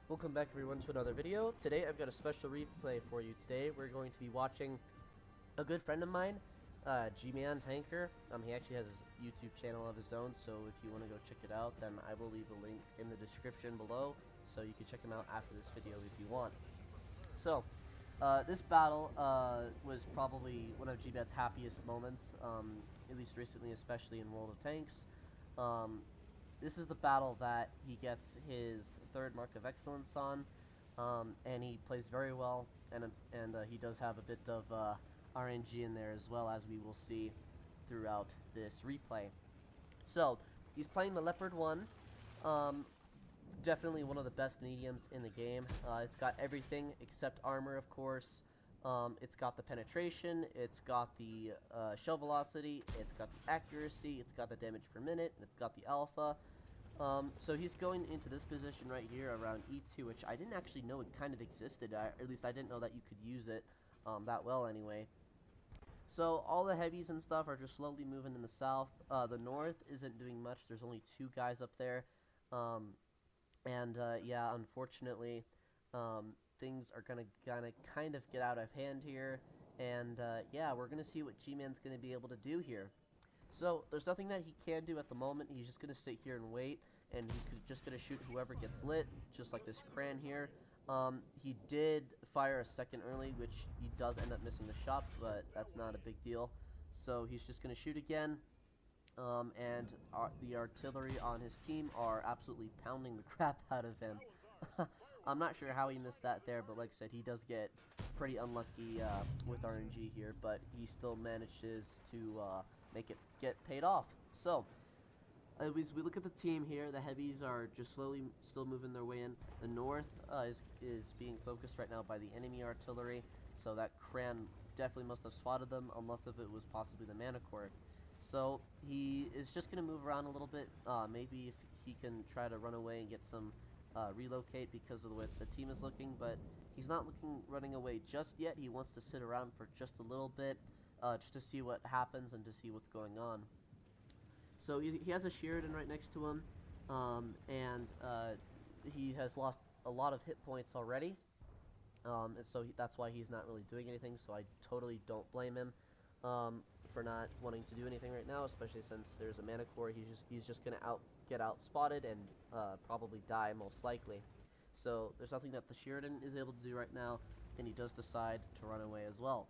Welcome back everyone to another video. Today I've got a special replay for you. Today we're going to be watching a good friend of mine, G-Man Tanker. He actually has his YouTube channel of his own, so if you want to go check it out, then I will leave a link in the description below, so you can check him out after this video if you want. So, this battle was probably one of G-Man's happiest moments, at least recently, especially in World of Tanks. This is the battle that he gets his third mark of excellence on, and he plays very well, and he does have a bit of RNG in there as well, as we will see throughout this replay. So he's playing the Leopard 1, definitely one of the best mediums in the game. It's got everything except armor, of course. It's got the penetration, it's got the shell velocity, it's got the accuracy, it's got the damage per minute, and it's got the alpha. So he's going into this position right here around E2, which I didn't actually know it kind of existed, or at least I didn't know that you could use it that well anyway. So all the heavies and stuff are just slowly moving in the south. The north isn't doing much, there's only 2 guys up there. Yeah, unfortunately, things are gonna kind of get out of hand here, and yeah, we're gonna see what G-Man's gonna be able to do here. So there's nothing that he can do at the moment. He's just gonna sit here and wait, and he's just gonna shoot whoever gets lit, just like this Cran here. He did fire a second early, which he does end up missing the shot, but that's not a big deal. So he's just gonna shoot again. The artillery on his team are absolutely pounding the crap out of him. I'm not sure how he missed that there, but like I said, he does get pretty unlucky with RNG here, but he still manages to make it get paid off. So, as we look at the team here, the heavies are just slowly still moving their way in. The north is being focused right now by the enemy artillery, so that Cran definitely must have spotted them, unless if it was possibly the Manicore. So he is just going to move around a little bit, maybe if he can try to run away and get some relocate because of the way the team is looking, but he's not running away just yet. He wants to sit around for just a little bit, just to see what happens and to see what's going on. So he has a Sheridan right next to him, and he has lost a lot of hit points already, and so that's why he's not really doing anything, so I totally don't blame him for not wanting to do anything right now, especially since there's a Manicore. He's just gonna get out spotted and probably die most likely. So there's nothing that the Sheridan is able to do right now, and he does decide to run away as well.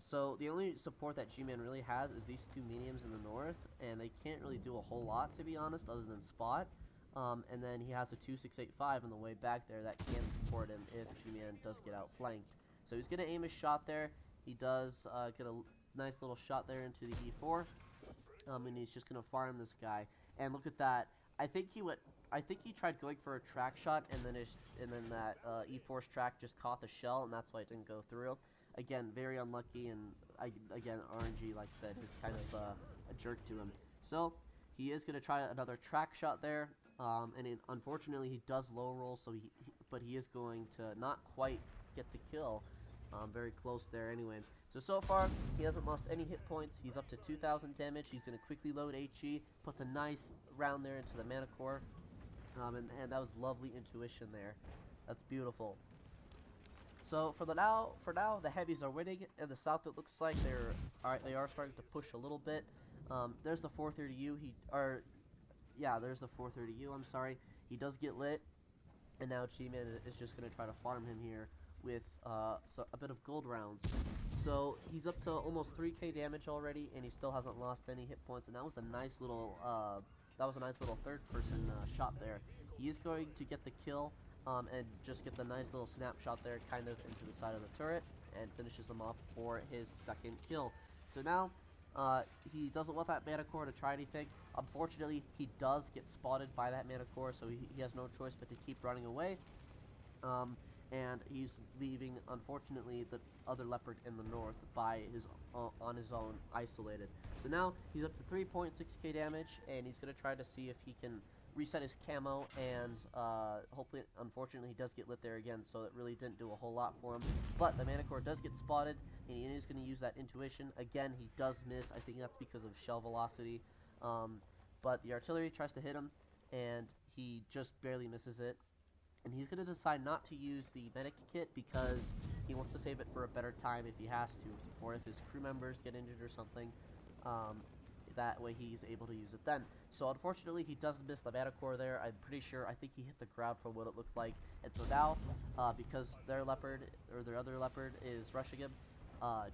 So the only support that G-Man really has is these 2 mediums in the north, and they can't really do a whole lot, to be honest, other than spot. And then he has a 2.685 on the way back there that can support him if G-Man does get outflanked. So he's gonna aim his shot there. He does get a nice little shot there into the E4, and he's just gonna farm this guy. And look at that! I think he tried going for a track shot, and then that E4's track just caught the shell, and that's why it didn't go through. Again, very unlucky, and again, RNG, like I said, is kind of a jerk to him. So he is gonna try another track shot there, and unfortunately he does low roll, so but he is going to not quite get the kill. Very close there anyway. So far, he hasn't lost any hit points. He's up to 2,000 damage. He's going to quickly load HE, puts a nice round there into the Manicore. And that was lovely intuition there. That's beautiful. So for now, the heavies are winning. In the south, it looks like they are starting to push a little bit. There's the 430U. There's the 430U. I'm sorry. He does get lit, and now G-Man is just going to try to farm him here with a bit of gold rounds. So he's up to almost 3k damage already, and he still hasn't lost any hit points. And that was a nice little third-person shot there. He is going to get the kill, and just gets a nice little snapshot there, kind of into the side of the turret, and finishes him off for his second kill. So now he doesn't want that Manicore to try anything. Unfortunately, he does get spotted by that Manicore, so he has no choice but to keep running away. And he's leaving, unfortunately, the other Leopard in the north on his own, isolated. So now he's up to 3.6k damage, and he's going to try to see if he can reset his camo, and hopefully, unfortunately, he does get lit there again, so it really didn't do a whole lot for him. But the Manicore does get spotted, and he is going to use that intuition. Again, he does miss. I think that's because of shell velocity. But the artillery tries to hit him, and he just barely misses it. And he's going to decide not to use the medic kit because he wants to save it for a better time if he has to, or if his crew members get injured or something. Um, that way he's able to use it then. So unfortunately he does miss the mana core there. I'm pretty sure, I think he hit the ground from what it looked like. And so now, because their leopard, or their other leopard is rushing him,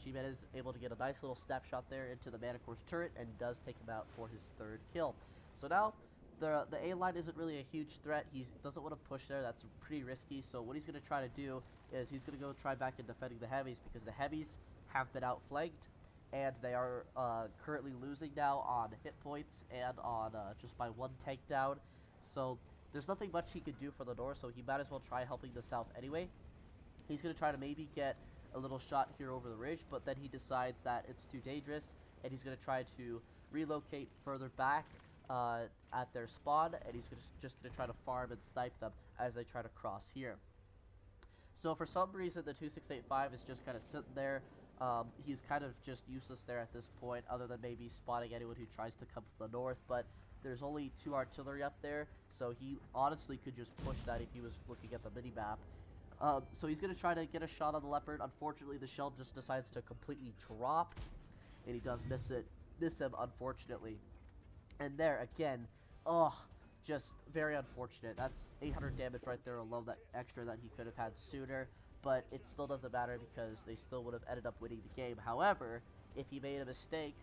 G-Man is able to get a nice little snapshot there into the mana core's turret and does take him out for his third kill. So now, the A line isn't really a huge threat. He doesn't want to push there. That's pretty risky. So what he's going to try to do is he's going to go try back in defending the heavies, because the heavies have been outflanked, and they are currently losing now on hit points and on just by one takedown. So there's nothing much he could do for the north, so he might as well try helping the south anyway. He's going to try to maybe get a little shot here over the ridge, but then he decides that it's too dangerous, and he's going to try to relocate further back at their spawn, and he's just going to try to farm and snipe them as they try to cross here. So for some reason, the 2685 is just kind of sitting there. He's kind of just useless there at this point, other than maybe spotting anyone who tries to come from the north, but there's only 2 artillery up there, so he honestly could just push that if he was looking at the mini-map. So he's going to try to get a shot on the leopard. Unfortunately, the shell just decides to completely drop, and he does miss him, unfortunately. And there, again, just very unfortunate. That's 800 damage right there alone, that extra that he could have had sooner. But it still doesn't matter because they still would have ended up winning the game. However, if he made a mistake,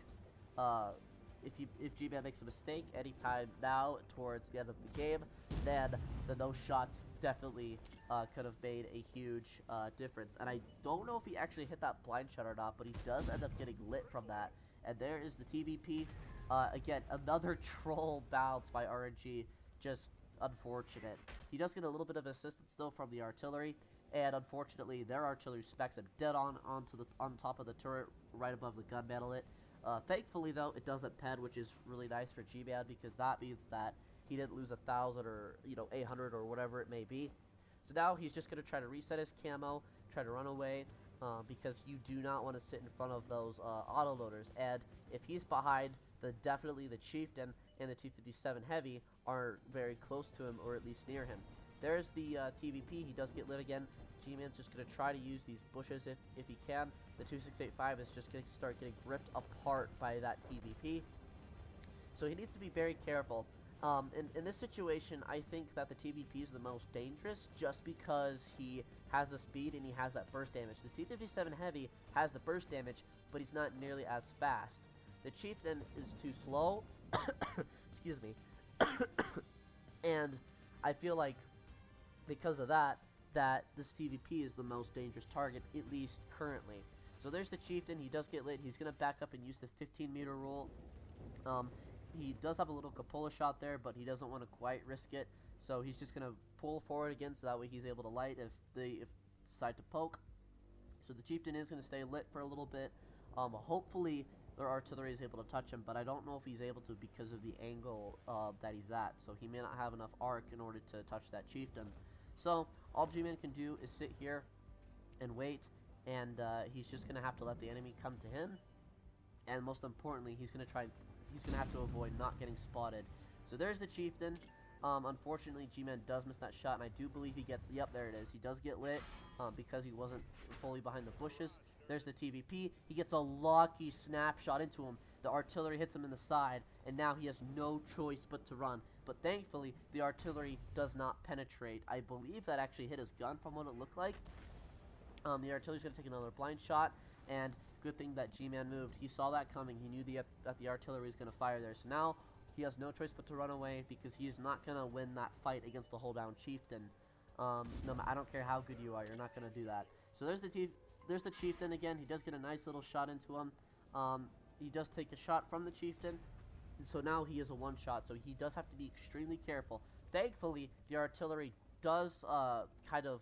if G-Man makes a mistake anytime now towards the end of the game, then the no shots definitely could have made a huge difference. And I don't know if he actually hit that blind shot or not, but he does end up getting lit from that. And there is the TVP. Again, another troll bounce by RNG, just unfortunate. He does get a little bit of assistance still from the artillery, and unfortunately their artillery smacks him dead on top of the turret right above the gun mantelet. Thankfully though, it doesn't pen, which is really nice for G-Man, because that means that he didn't lose 1,000 or 800 or whatever it may be. So now he's just going to try to reset his camo, try to run away, because you do not want to sit in front of those autoloaders. And if he's behind, then definitely the Chieftain and the 257 Heavy are very close to him, or at least near him. There's the TVP. He does get lit again. G-Man's just going to try to use these bushes if he can. The 2685 is just going to start getting ripped apart by that TVP. So he needs to be very careful. In this situation, I think that the TVP is the most dangerous, just because he has the speed and he has that burst damage. The T-57 Heavy has the burst damage, but he's not nearly as fast. The Chieftain is too slow. Excuse me. And I feel like because of that this TVP is the most dangerous target, at least currently. So there's the Chieftain. He does get lit. He's going to back up and use the 15-meter rule. He does have a little cupola shot there, but he doesn't want to quite risk it. So he's just going to pull forward again, so that way he's able to light if they decide to poke. So the Chieftain is going to stay lit for a little bit. Hopefully their artillery is able to touch him, but I don't know if he's able to because of the angle that he's at. So he may not have enough arc in order to touch that Chieftain. So all G-Man can do is sit here and wait, and he's just going to have to let the enemy come to him. And most importantly, he's going to have to avoid not getting spotted. So there's the Chieftain. Unfortunately, G-Man does miss that shot, and I do believe he gets, yep, there it is. He does get lit because he wasn't fully behind the bushes. There's the TVP. He gets a lucky snapshot into him. The artillery hits him in the side, and now he has no choice but to run. But thankfully, the artillery does not penetrate. I believe that actually hit his gun from what it looked like. The artillery's going to take another blind shot, and good thing that G-Man moved. He saw that coming. He knew that the artillery is going to fire there. So now he has no choice but to run away, because he is not going to win that fight against the hold down Chieftain. I don't care how good you are, you're not going to do that. So there's the Chieftain again. He does get a nice little shot into him. He does take a shot from the Chieftain, and so now he is a one-shot, so he does have to be extremely careful. Thankfully, the artillery does kind of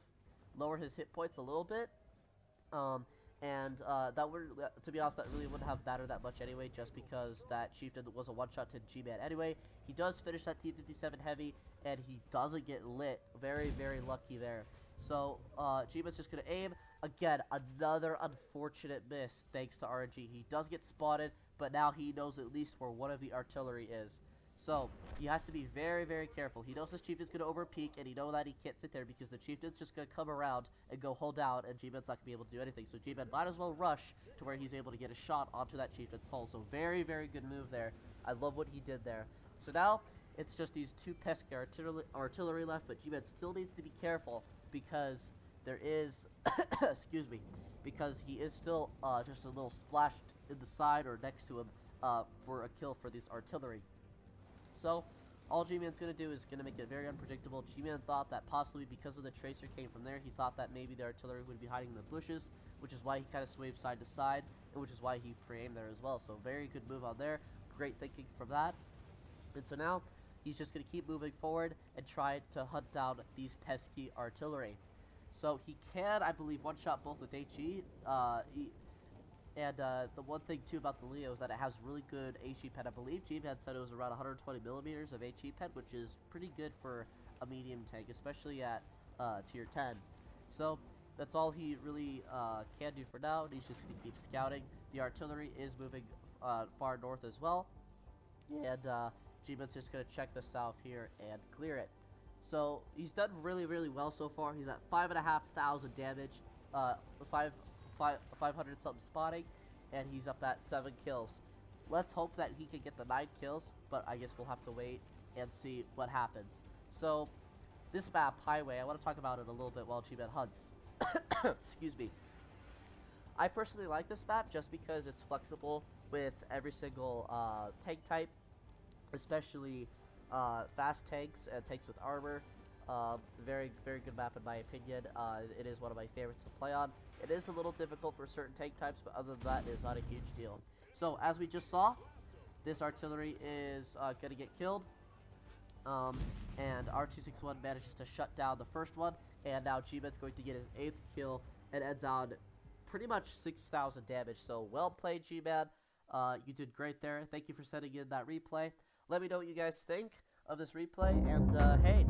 lower his hit points a little bit, that would, to be honest, that really wouldn't have mattered that much anyway, just because that Chieftain was a one-shot to G-Man anyway. He does finish that T-57 Heavy, and he doesn't get lit. Very, very lucky there. So, G-Man's just going to aim. Again, another unfortunate miss, thanks to RNG. He does get spotted, but now he knows at least where one of the artillery is. So he has to be very, very careful. He knows his chieftain's going to overpeak, and he knows that he can't sit there because the chieftain's just going to come around and go hold out, and G-Man's not going to be able to do anything. So G-Man might as well rush to where he's able to get a shot onto that chieftain's hull. So very, very good move there. I love what he did there. So now it's just these two pesky artillery left, but G-Man still needs to be careful because there is, excuse me, because he is still just a little splashed in the side or next to him for a kill for this artillery. So all G-Man's going to do is going to make it very unpredictable. G-Man thought that possibly because of the tracer came from there, he thought that maybe the artillery would be hiding in the bushes, which is why he kind of swayed side to side, and which is why he pre-aimed there as well. So very good move on there. Great thinking from that. And so now he's just going to keep moving forward and try to hunt down these pesky artillery. So he can, I believe, one-shot both with HE. The one thing, too, about the Leo is that it has really good HE pen. I believe G-Man said it was around 120 millimeters of HE pen, which is pretty good for a medium tank, especially at tier 10. So that's all he really can do for now. He's just going to keep scouting. The artillery is moving far north as well. And G-Man's just going to check the south here and clear it. So he's done really, really well so far. He's at 5,500 damage, 500 something spotting, and he's up at 7 kills. Let's hope that he can get the 9 kills, but I guess we'll have to wait and see what happens. So this map, Highway, I want to talk about it a little bit while G-Man hunts. Excuse me. I personally like this map just because it's flexible with every single tank type, especially fast tanks and tanks with armor. Very, very good map in my opinion. It is one of my favorites to play on. It is a little difficult for certain tank types, but other than that, it's not a huge deal. So, as we just saw, this artillery is going to get killed. And R261 manages to shut down the first one, and now G-Man's going to get his 8th kill and ends on pretty much 6,000 damage. So, well played, G-Man. You did great there. Thank you for sending in that replay. Let me know what you guys think of this replay, and hey,